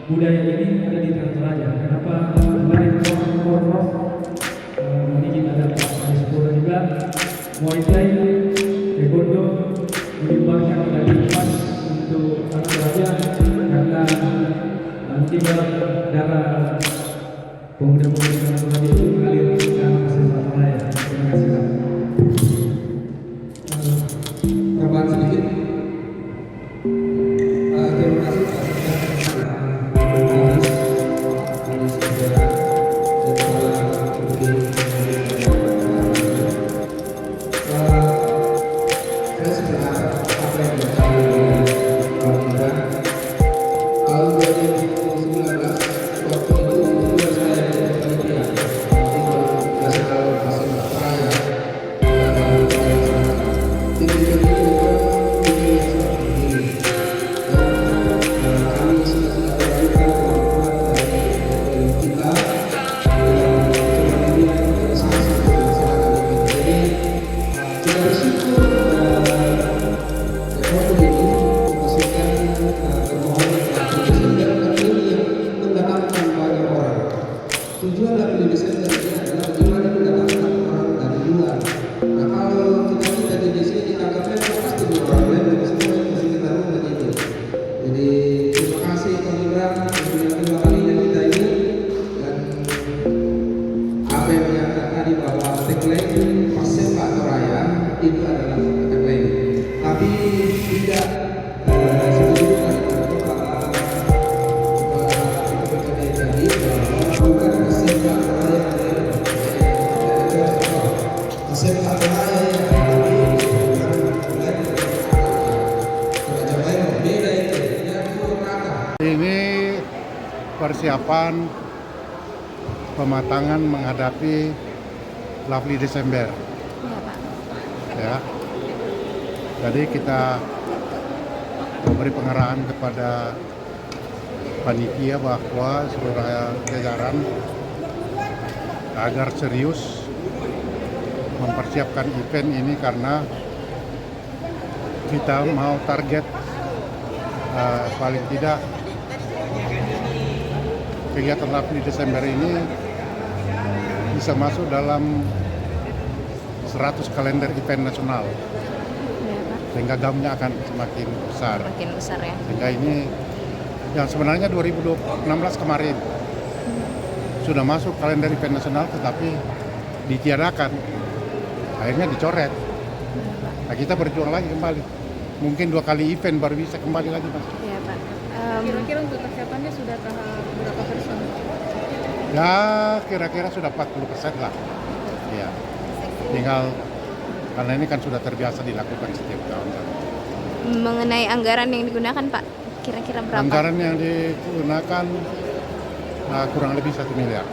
budaya ini ada di Tanah Toraja. Kenapa kemarin Prof ini ada Pak Sepura juga Muay Thai, Taekwondo menyebarkan dari pas untuk Tanah Toraja karena tiba darah pemuda-pemuda Tanah Toraja itu mengalir ke sepak bola. Terima kasih Pak. Tambahan sedikit. Terima kasih Pak. Tujuan dari desain ini adalah bagaimana mendapatkan orang dari luar. Nah kalau kita di sini ditangkapnya pasti dua orang lain dari semua yang mesti kita rumah itu. Jadi terima kasih Pak Imran sudah kedua kalinya kita ini, dan apa yang diangkat tadi bahwa tagline Pasepak Toraya itu adalah tagline, tapi tidak ini persiapan pematangan menghadapi Lovely Desember. Iya, Pak. Ya. Jadi kita memberi pengarahan kepada panitia bahwa seluruh jajaran agar serius mempersiapkan event ini karena kita mau target paling tidak kegiatan Lovely Desember ini bisa masuk dalam 100 kalender event nasional, sehingga gamnya akan semakin besar. Makin besar ya. Sehingga ini yang sebenarnya 2016 kemarin sudah masuk kalender event nasional, tetapi ditiadakan, akhirnya dicoret. Nah, kita berjuang lagi kembali. Mungkin 2 kali event baru bisa kembali lagi, Mas. Iya, Pak. Kira-kira untuk persiapannya sudah tahap berapa persen? Ya, kira-kira sudah 40% lah. Ya, tinggal karena ini kan sudah terbiasa dilakukan setiap tahun. Mengenai anggaran yang digunakan, Pak, kira-kira berapa? Anggaran yang digunakan kurang lebih 1 miliar.